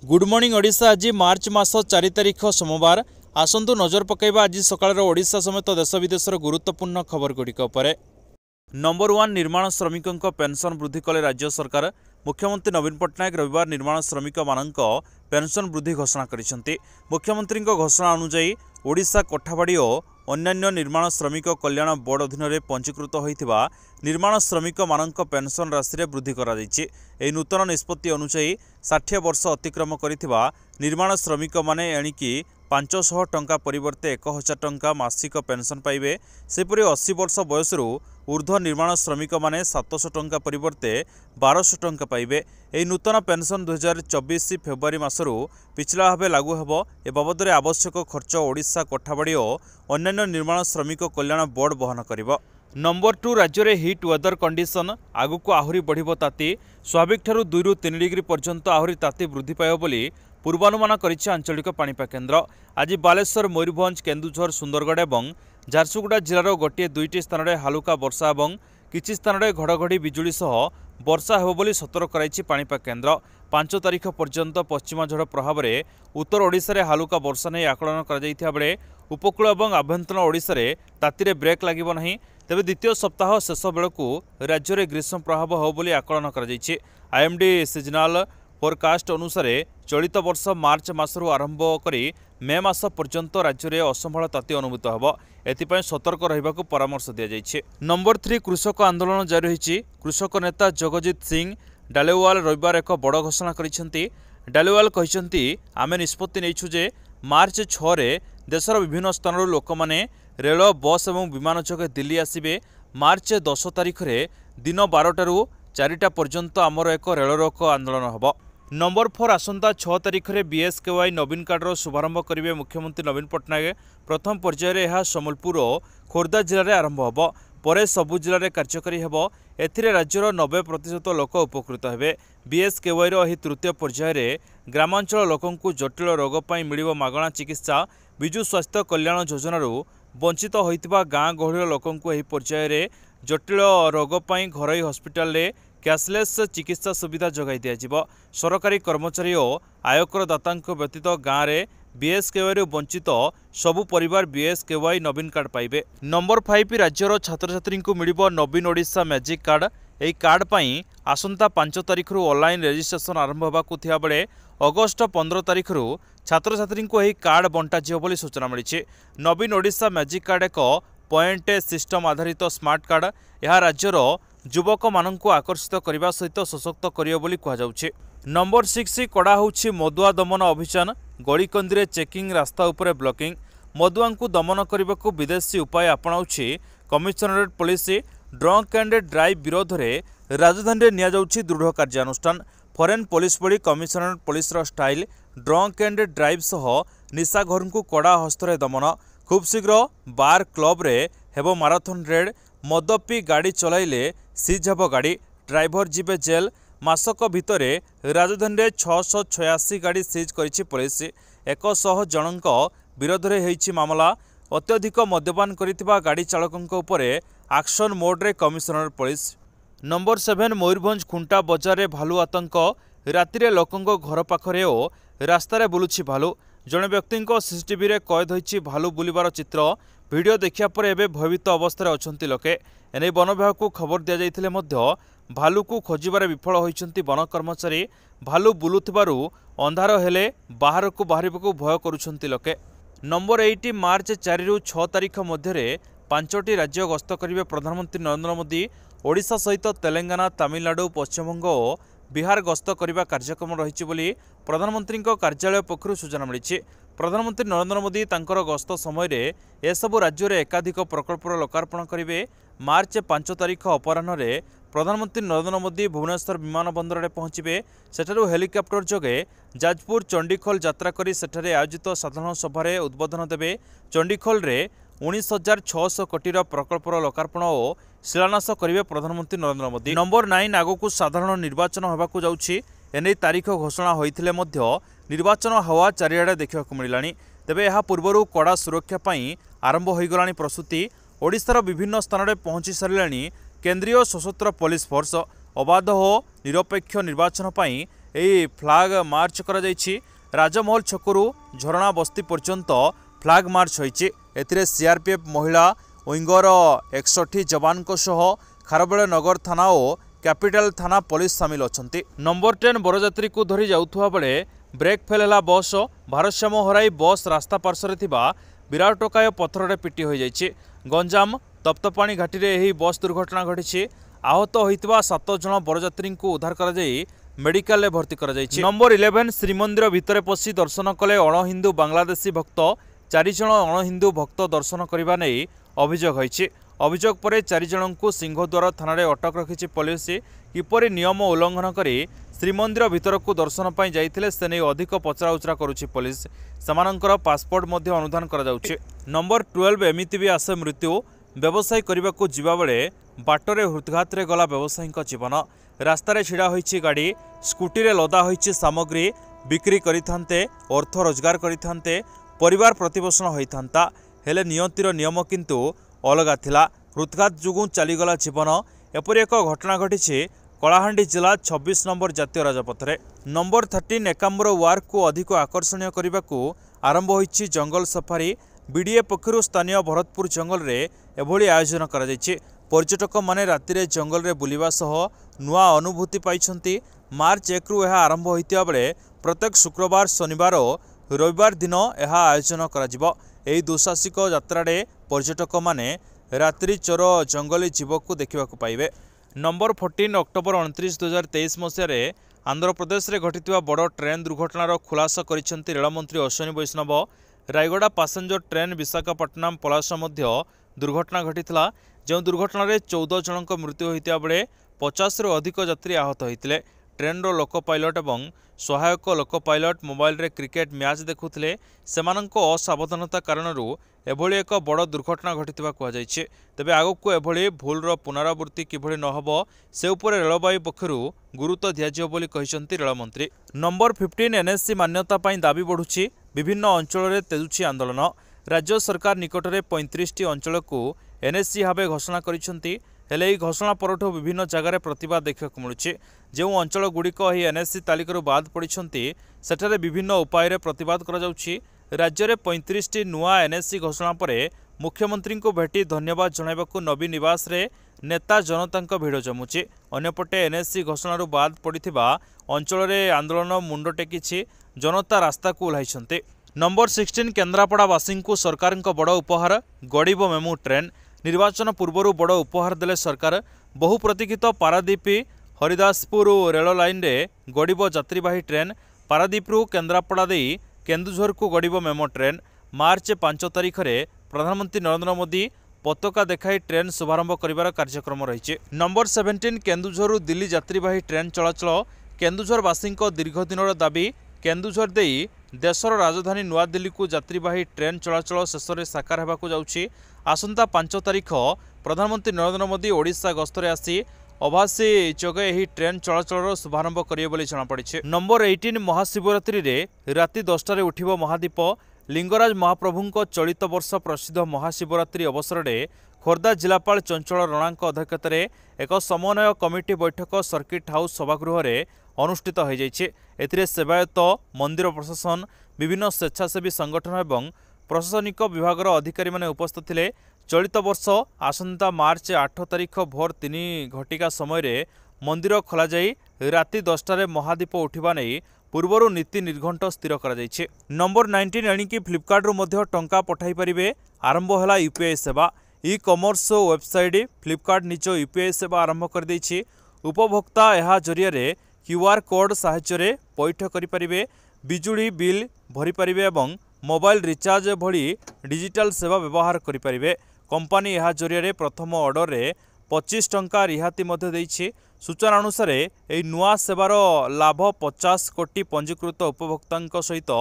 Good morning Odisha. आज मार्च मास 4 तारिख सोमवार। आसंतु नजर पकाइबा आज सकाळ ओडिशा समेत देश विदेशर गुरुत्वपूर्ण खबर गुड़िक उपर। नंबर 1 निर्माण श्रमिकों पेंशन वृद्धि कले राज्य सरकार। मुख्यमंत्री नवीन पट्टनायक रविवार निर्माण श्रमिक मानक पेंशन वृद्धि घोषणा करिसेंति। मुख्यमंत्री घोषणा अनुसार ओडिशा कोठाबाड़ी और अन्यान्य निर्माण श्रमिक कल्याण बोर्ड अधीन में पंजीकृत होइथिबा निर्माण श्रमिक मानक पेंशन राशि रे वृद्धि करा जायछि। एही नूतन निष्पत्ति अनुसार 60 वर्ष अतिक्रम करिथिबा निर्माण श्रमिक माने एणिकी 500 टंका परिवर्ते 1000 टंका मासिक पेंशन पाइबे। सेपरि 80 वर्ष बयसरू ऊर्ध्व निर्माण श्रमिक माने 700 टंका परिवर्ते 1200 टंका पाइबे। एही नूतन पेंशन 2024 फेब्रुआरी मासरू पिछला भाव लागू हेब। ए बाबद आवश्यक खर्च ओडिशा कोठाबाड़ी और अन्यान्य निर्माण श्रमिक कल्याण बोर्ड बहन करिबो। नंबर 2 राज्य में हिट वेदर कंडीशन आगक आहरी बढ़िबो ताती। स्वाभाविक ठारू 2 ରୁ 3 डिग्री पर्यंत आहरी ताती वृद्धि पाइब बोली पूर्वानुमान करिछि आंचलिक पाणीपाग केन्द्र। आज बालेश्वर, मयूरभंज, केन्दुझर, सुंदरगढ़ और झारसुगुड़ा जिलार गोटे 2टी स्थान में हालुका वर्षा और किछि स्थान में घड़घड़ी बिजुली सह वर्षा हेब बोली सतर्क कराइछि पाणीपाग केन्द्र। 5 तारिख पर्यंत पश्चिमा झड़ प्रभाव में उत्तर ओडिशा रे हालुका वर्षा नहीं आकलन करा जाइथिबा बेले उपकूल और आभ्यंतर ओडिशा रे तातीरे ब्रेक लागिबो नहीं। तेबे द्वितीय सप्ताह शेष बेलू राज्य में ग्रीष्म प्रभाव हो बोली आकलन कर आईएमडी सीजनाल फोरकास्ट अनुसार चलित वर्ष मार्च मासरू आरंभ करी मे मास पर्यंत राज्य में असंभाल ताती अनुभूत होब। एथिपाई सतर्क रहिबाकू परामर्श दिया जाइछि। नंबर 3 कृषक आंदोलन जारी रहिछि। कृषक नेता जगजीत सिंह डालेवाल रविवार एक बड़ घोषणा करिसेंति। डालेवाल कहिसेंति आमे निष्पत्ति नेइछु जे मार्च 6 रे देशर विभिन्न स्थानरू लोक माने रेल, बस और विमान जोगे दिल्ली आसिबे। मार्च 10 तारिख रे दिन 12टारू 4टा पर्यंत आमर एक रेल रोक आंदोलन होब। नंबर 4 आसंता 6 तारिख रे बीएसकेवाई नवीन कार्डर शुभारंभ करेंगे मुख्यमंत्री नवीन पट्टनायक। प्रथम पर्यायर यह सम्बलपुर और खोर्धा जिले में आरंभ होब। परे सबु जिले में कार्यकारी हेब। एथिरे राज्यर 90% लोक उपकृत हेबे। बीएसकेवाईर एही तृतीय पर्यायर ग्रामांचल लोकंकु जटिल रोग पई मिलिबो मागणा चिकित्सा। विजु स्वास्थ्य कल्याण योजनारू वंचित होइतिबा गाँ गहळीर लोकंकु एही पर्यायर जटिल रोग पई घरोई हॉस्पिटल रे कैशलेस चिकित्सा सुविधा जोगाई दियाजिबो। सरकारी कर्मचारी और आयकर दातांक व्यतीत गाँव में बीएसकेवाई वंचित सबु परिवार बीएसकेवाई नवीन कार्ड पाइबे। नंबर 5 राज्यर छात्र छात्री को मिलिबो नवीन ओडिशा मैजिक कार्ड। एही कार्ड पई आसंता 5 तारिख रु ऑनलाइन रजिस्ट्रेशन आरंभ होबाकू थिया बेले अगस्ट 15 तारिख रु छात्र छात्री को एही कार्ड बंटा जियो बोली सूचना मिली। नवीन ओडिशा मैजिक कार्ड एक पॉइंट सिस्टम आधारित स्मार्ट कार्ड। यह राज्यर युवक मानक आकर्षित करने सहित सशक्त करियो बोली कहुछि। नंबर 6 कड़ा होछि मदुआ दमन अभियान। गड़ीकंदी चेकिंग, रास्ता उपरे ब्लॉकिंग। मदुआ को दमन करने को विदेशी उपाय अपनाउछि commissionerate police. Drunk and drive विरोध में राजधानी में नियाजाउछि दृढ़ कार्यानुष्ठान। फॉरेन पुलिस बड़ी commissionerate police style drunk and drive सह निशाघर को कड़ा हस्तरे दमन। खूब शीघ्र बार क्लब रे हेबो माराथन रेड। मद पी गाड़ी चलाइले सीज हेब गाड़ी, ड्राइवर जीवे जेल। मासक भितरे राजधानी में 686 गाड़ी सीज करिछि पुलिस। 100 जनक विरोध में होइछि मामला। अत्यधिक मद्यपान करिथिबा गाड़ी चालकंक उपरे एक्शन मोड रे कमिशनर पुलिस। नंबर 7 मयूरभंज खुंटा बजार रे भालू आतंक। रातिरे लोकंक घर पाखरे ओ रास्तारे बुलुछि भालू। जड़े व्यक्ति सीसीटीवी रे कैद होइछि भालू बुलिबार चित्र। वीडियो देखिया पर एबे भयभीत अवस्था अछंती लोके। एने वन विभाग को खबर दिया जाइथिले मध्य भालू को खोजिबारे विफल होइछंती वन कर्मचारी। भालू बुलुथिबारु अंधार हेले बाहर को बाहरिबाकू भय करुछंती लोके। नंबर 8 मार्च 4 ରୁ 6 तारिख मध्य 5टी राज्य गस्त करेंगे प्रधानमंत्री नरेंद्र मोदी। ओडिशा सहित तेलंगाना, तमिलनाडु, पश्चिमबंग और बिहार गस्त करने कार्यक्रम रही बोली प्रधानमंत्री कार्यालय पक्षर सूचना मिली। प्रधानमंत्री नरेंद्र मोदी तांकर गस्त समय एसबू राज्य में एकाधिक प्रकल्पर लोकार्पण करेंगे। मार्च 5 तारिख अपराह्न प्रधानमंत्री नरेंद्र मोदी भुवनेश्वर विमान बंदर में पहुंचे। सेठारु हेलिकप्टर जोगे जाजपुर चंडीखोल यात्रा करी सेठारे आयोजित साधारण सभारे उद्बोधन देवे। चंडीखोल रे 19,600 कोटीर प्रकल्पर लोकार्पण और शिलान्यास करेंगे प्रधानमंत्री नरेंद्र मोदी। नंबर 9 आगक साधारण निर्वाचन होबाकू जाउछि। एने तारीख घोषणा होइथिले मध्य निर्वाचन हवा चारिआडे देखा मिलानी। तेबे यह पूर्व कड़ा सुरक्षा पई आरंभ हो गलानी प्रस्तुति। ओडिशार विभिन्न स्थान में पहुंची सारिलानी केंद्रीय सशस्त्र पुलिस फोर्स। अबाध हो निरपेक्ष निर्वाचन पई ଏହି ଫ୍ଲାଗ ମାର୍ଚ୍ଚ କରାଯାଇଛି। ରାଜମହଲ ଛକରୁ ଝରଣା ବସ୍ତି पर्यंत फ्लाग मार्च होइछि। एथिरे सीआरपीएफ महिला विंगर 61 जवान खारबेल नगर थाना और कैपिटल थाना पुलिस सामिल अछंती। नंबर 10 बरजात्री को धरी जाउथुवा बेले ब्रेक फेल है बस भारसाम्य हराई बस रास्ता पार्श्वर थिबा विराटकाय पथरटे पिटी हो जाइछि। गंजाम तप्तपाणी घाटी रे एही बस दुर्घटना घटी। आहत होइतिबा 7 जन बरजात्री को उद्धार करा जाई मेडिकल ले भर्ती करा जाइछि। नंबर 11 श्रीमंदिर भितरे पशि दर्शन कले अणहिंदू बांग्लादेशी भक्त। 4 जन अणहिंदू भक्त दर्शन करने नहीं अभियोग होइछि। अभियोग पर 4 जन को सिंहद्वार थाना रे अटक रखिछि पुलिस। किपरि नियम उल्लंघन करी श्रीमंदिर भितर को दर्शन पाई जाइथिले से नहीं अधिक पचराउचरा करुछि पुलिस। समानंकर पासपोर्ट मध्य अनुधान करा जाउछि। नंबर 12 एमिति भी आसे मृत्यु। व्यवसाय करने को जिबा बेले बाटरे हृदघात रे गला व्यवसायी जीवन। रास्तार छिड़ा होइछि गाड़ी। स्कूटी रे लदा होइछि सामग्री। बिक्री करिथान्ते अर्थ रोजगार करिथान्ते परिवार प्रतिपोषण होइथान्ता हेले नियंतिर नियम किंतु अलगा थिला। हृदघात जुगु चलीगला जीवन। एपरि एक घटना घटी कलाहांडी जिला 26 नंबर जातीय राजपथ रे। नंबर 13 एकाम्बर वार्क को अधिक आकर्षणीय करने को आरंभ होइछि जंगल सफारी। बीडीए पक्षरु स्थानीय भरतपुर जंगल रे एभली आयोजन करा जाइछि। पर्यटक माने राति रे जंगल रे बुलिबा सह नुआ अनुभूति पाइछन्ति। मार्च 1 रु यह आरंभ होइतिया बेले प्रत्येक शुक्रवार शनिवार और रविवार दिन यह आयोजन करा जिवो। एही दुसाहसिक यात्रा रे पर्यटक माने रात्रि चोर जंगली जीव को देखा पाइबे। नंबर 14 अक्टोबर 29, 2023 मसीह आंध्र प्रदेश रे घटितिबा बड़ ट्रेन दुर्घटनार खुलासा करिसेंति रेलमंत्री अश्विनी वैष्णव। रायगड़ा पैसेंजर ट्रेन विशाखापट्टनम पलाश मध्य दुर्घटना घटिथिला। जो दुर्घटना रे 14 जनक मृत्यु होइतिया बेले 50 रु अधिक यात्री आहत होइतिले। ट्रेन रो लोको पायलट एवं सहायक लोको पायलट मोबाइल रे क्रिकेट मैच देखुथिले। सेमानंको असावधानता कारणरू एभली एक बड़ दुर्घटना घटिथिबा कुहा जायछि। तबे आगकू एभली भूलर पुनरावृत्ति किभली न हबो से उपरे रेलबाई पक्षरु गुरुत्व दियाजियो बोली कहिसंती रेलमंत्री। नंबर 15 एनएससी मान्यता पाई दाबी बढ़ुछि। विभिन्न अंचल रे तेजुछि आंदोलन। राज्य सरकार निकटरे 35टी अंचल को एनएससी भावे घोषणा करिसंती। हेले ଏହି घोषणा परठू विभिन्न जगार प्रतिवाद देखा मिलुछि। जो अंचल गुड़िक एनएससी तालिका बाद पड़ती सेठारे विभिन्न उपाय प्रतिवाद करा जाउछि। राज्य में 35टी नुआ एनएससी घोषणा पर मुख्यमंत्री को भेटी धन्यवाद जणाइबाकू नवीन निवास रे नेता जनता भिड़ जमुछि। अन्यपटे एनएससी घोषणा बाद पड़िथिबा अंचल में आंदोलन मुंड टेकिछि। जनता रास्ता को ओह्लाइछन्ति। नंबर 16 केन्द्रापड़ावासी को सरकार बड़ उपहार गरीब मेमू ट्रेन। निर्वाचन पूर्व बड़ उपहार देले सरकार। बहु प्रतीक्षित पारादीप हरिदासपुर रेल लाइन रे गरीब यात्रीवाही ट्रेन। पारादीपरू केन्द्रापड़ा दे केन्दुझर को गरीब मेमो ट्रेन। मार्च 5 तारिख में प्रधानमंत्री नरेंद्र मोदी पताका देखाई ट्रेन शुभारंभ करिवार कार्यक्रम रही। नंबर 17 केन्दुझर दिल्ली यात्रीवाही ट्रेन चलाचल। केन्दुझरवासी दीर्घ दिन दाबी। केन्दुझर दे देशर राजधानी नुआ दिल्ली को यात्रीवाही ट्रेन चलाचल शेष में साकार होगाकू जाउछि। आसंता 5 तारिख प्रधानमंत्री नरेंद्र मोदी ओडिशा गस्तरे आसी अभासी जोगे यही ट्रेन चलाचल शुभारंभ करिवे बोली जଣାपड़ी। नंबर 18 महाशिवरात्रि रे राति 10टारे उठिबो महादीप। लिंगराज महाप्रभुंको चलित वर्ष प्रसिद्ध महाशिवरात्रि अवसर में खोर्धा जिलापाल चंचल रणांक अध्यक्षतार एक समन्वय कमिटी बैठक सर्किट हाउस सभागृह में अनुष्ठित हो जाइछे। एथिरे सेवायत मंदिर प्रशासन विभिन्न स्वेच्छासेवी संगठन एवं प्रशासनिक विभागर अधिकारी माने उपस्थित थिले। चलित वर्ष आसंता मार्च 8 तारिख भोर 3 घटिका समय मंदिर खोल जाई राति 10टारे महादीप उठिबा नहीं पूर्वर नीति निर्घंट स्थिर करा जाइछे। नंबर 19 एणिकी फ्लिपकार्ट रु मध्य टंका पठाई परिबे। आरंभ होला यूपीआई सेवा। ई कॉमर्स वेबसाइट फ्लिपकार्ट निज यूपीआई सेवा आरंभ कर दैछि। उपभोक्ता यह जरिया क्यूआर कोड साहाय्य पैठ करें। बिजुली बिल भरी पारिबे एवं मोबाइल रिचार्ज भली डिजिटल सेवा व्यवहार करें। कंपनी यह जरिया प्रथम ऑर्डर रे 25 टंका रिहाती मध्य देइछि। सूचना अनुसार यह नुआ सेवार लाभ 50 कोटी पंजीकृत उपभोक्ता सहित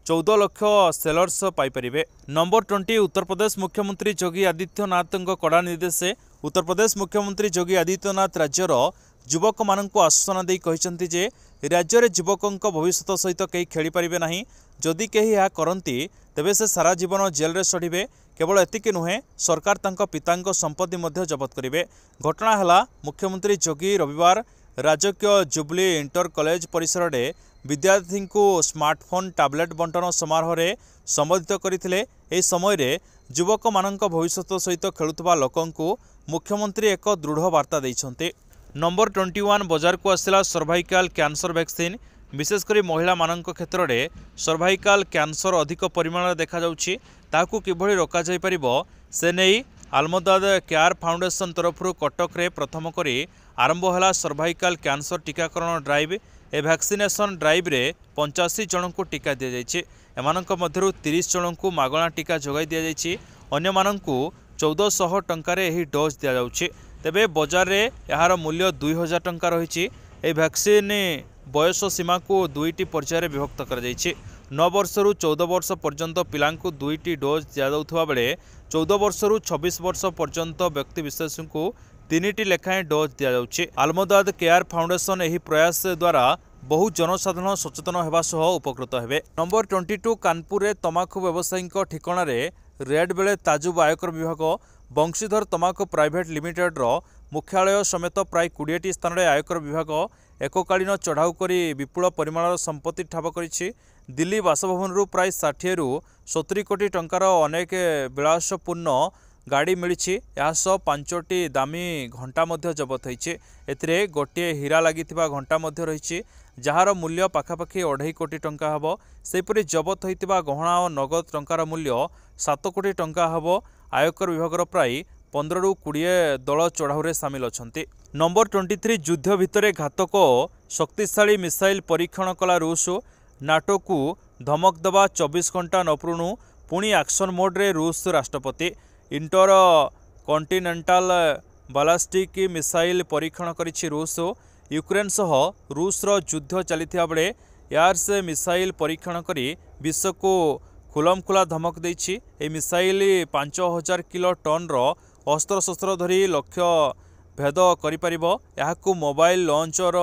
14 lakh sellers Piper. Number 20 Uttar Pradesh मुख्यमंत्री योगी आदित्यनाथ कड़ा निर्देश। उत्तर प्रदेश मुख्यमंत्री योगी आदित्यनाथ राज्यर युवक मानक आश्वासन दे कहते जे राज्य में युवकों भविष्य सहित कहीं खेली पारे ना। जदि कहीं यह करती तेबे से सारा जीवन जेल रे सड़े। केवल एतिकी नुहे सरकार तांको पितांको संपत्ति मध्य जबत करेंगे। घटना है मुख्यमंत्री योगी रविवार राजकीय जुबली इंटर कॉलेज परिसर में विद्यार्थी को स्मार्टफोन टैबलेट बंटन समारोह में संबोधित करते। यह समय रे युवक मानक भविष्य सहित खेलुवा लोकंकु मुख्यमंत्री एक दृढ़ वार्ता देइछन्ते। नंबर 21 बजार को आसला सर्वाइकल कैंसर वैक्सीन। विशेषकर महिला मानक क्षेत्र में सर्वाइकल कैंसर अधिक परिमाण में देखा जाउछि। ताकू किभଳି रोका जाय परिबो से नहीं आलमदाद केयर फाउंडेशन तरफ कटक रे प्रथम करी आरंभ है सर्वाइकल कैंसर टीकाकरण ड्राइव। ए वैक्सीनेशन ड्राइव रे 85 जन को टीका दि जाइछि। एमानक मध्यरु 30 जन को मागणा टीका जोगाई दि जाइछि। अन्य माननकु 1400 टंका रे एही डोज दिया जाउछि। तेबे बाजार रे यार मूल्य 2000 टंका रहिछि। ए वैक्सीन बयस सीमा को दुईटी पर्याय विभक्त कर जाइछि। 9 वर्षरू 14 वर्ष पर्यंत पिलांकु दुईटी डोज दिया जाउथबा बेले 14 वर्षरू 26 वर्ष पर्यंत व्यक्ति विशेष को 3टी लेखाएं डोज दिया जाउछि। आलमदाद केयर फाउंडेशन एही प्रयास द्वारा बहु जनसाधारण सचेतन होगा सह उपकृत हेबे। नंबर 22 कानपुर रे तमाकू व्यवसायी ठिकाना रे रेड बेले ताजुब आयकर विभाग बंशीधर तमाकू प्राइवेट लिमिटेड रो मुख्यालय समेत प्राय 20टी स्थान रे आयकर विभाग एककालीन चढ़ाऊ करी विपुल परिमाणर संपत्ति ठाब करिछि। दिल्ली बासभवन रु प्राय 60 रु 70 कोटी टंकार अनेक विलासपूर्ण गाड़ी मिली। यासह 5टी दामी घंटा मध्य जबत होइछि। एथिरे गोटे हीरा लागिथिबा घंटा मध्य रहिछि जार मूल्य पाखापाखि 2.5 कोटी टंका हबो। सेपरि जबत होइतिबा गहना और नगद टंकार मूल्य 7 कोटी टंका हबो। आयकर विभाग प्राय 15 रु 20 दल चढ़ाऊ सामिल अछंती। नंबर 23 युद्ध भितर घातक शक्तिशाली मिसाइल परीक्षण कला रूस। नाटो को धमक देवा 24 घंटा नपुणु पुणी एक्शन मोड रे रूस राष्ट्रपति इंटर कॉन्टिनेंटल बालास्टिक मिसाइल परीक्षण करिछि रूस। यूक्रेन सह रूस रो युद्ध चलिथिया बेले एयार्स मिसाइल परीक्षण करी विश्व को खुलमखुला धमक देछि। ए मिसाइल 5000 किलो टन रो अस्त्रशस्त्र धरी लक्ष्य भेद करि परिबो। याकू मोबाइल लॉन्चर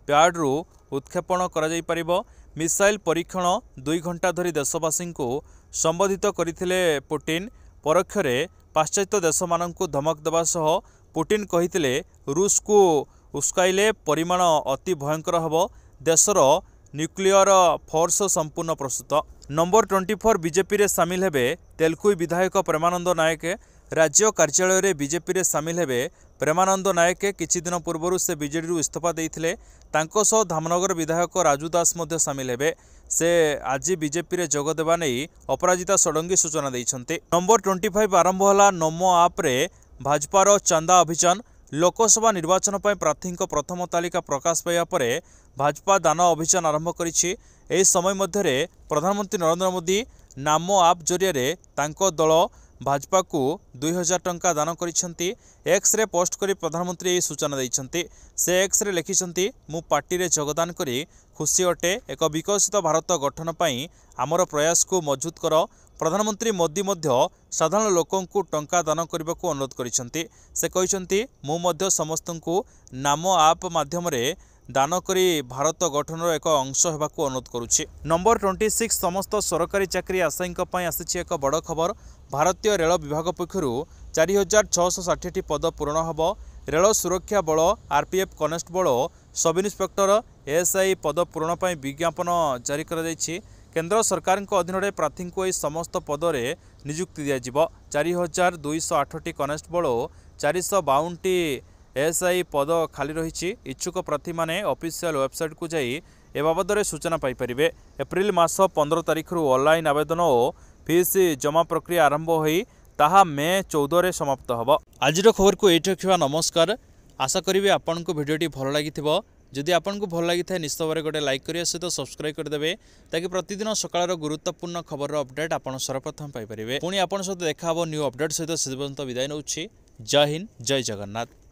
प्याड रु उत्क्षेपण करा जाई परिबो। मिसाइल परीक्षण 2 घंटा धरी देशवासी को संबोधित करथिले पुतिन। परोक्षरे पाश्चात्य देश माननकु धमक देवा सह पुतिन कहिथिले रूस को उस्काइले परिमाण अति भयंकर हबो। देशर न्यूक्लियर फोर्स संपूर्ण प्रस्तुत। नंबर 24 बीजेपी रे सामिल हेबे तेलकुई विधायक प्रेमानंद नायक। राज्य कार्यालय रे बीजेपी रे सामिल हेबे प्रेमानंद नायक। किछि दिन पूर्व से बीजेडी रु इस्तीफा देइथिले। तांको सह धामनगर विधायक राजू दास मध्य सामिल हेबे। से आज बीजेपी रे जोग देबा नै अपराजिता षडंगी सूचना दैछन्ते। नंबर 25 आरंभ होला नमो आप रे भाजपार चांदा अभियान। लोकसभा निर्वाचन पर प्रार्थी प्रथम तालिका प्रकाश पाइबा पर भाजपा दान अभियान आरंभ करिछि। एही समय मध्य प्रधानमंत्री नरेंद्र मोदी नामो आप जरिए तांको दल भाजपा को 2000 टंका दान करिसेंती। एक्स रे पोस्ट करी प्रधानमंत्री यह सूचना दैछन्ती। से एक्स रे लिखिसेंती मु पार्टी रे योगदान करी खुशी अटे। एक विकसित भारत गठन पई आमर प्रयास को मजबूत कर। प्रधानमंत्री मोदी मध्य साधारण लोकों को टंका दान करने को अनुरोध करिसेंती। से कहिसेंती मु मध्य समस्तंकु नामो आप माध्यम रे दान करी भारत गठन एक अंश होगा अनुरोध करुछि। नंबर 26 समस्त सरकारी चाकरी आशायी आसी एक बड़ खबर। भारतीय रेल विभाग पक्षर 4660 पद पूरण होब। रेल सुरक्षा बल RPF constable sub inspector ASI पद पूरण पर विज्ञापन जारी कर केंद्र सरकार अधीन में प्रार्थी को यह समस्त पदरे नियुक्ति दिज्व। 4208 कनेस्टेबल 452 एएसआई पद खाली रही। इच्छुक प्रार्थी माने ऑफिशियल वेबसाइट को जाई ए बाबद सूचना पाइपर। एप्रिल मास 15 तारिख ऑनलाइन आवेदन और फीस जमा प्रक्रिया आरंभ होई ताहा मे 14 रे समाप्त होब। आज खबर को एठी रखिबा। नमस्कार। आशा करी आपन को वीडियोटी भल लागिथिबो। जदि आपन को भल लगी निश्चित भाव गोटे लाइक करिया सहित सब्सक्राइब करदेवे ताकि प्रतिदिन सकाळ गुरुत्वपूर्ण खबर अपडेट आपन सर्वप्रथम पाइपर। पुणी आपन सहित देखा न्यू अपडेट सहित से विदाय नउछि। जय हिंद, जय जगन्नाथ।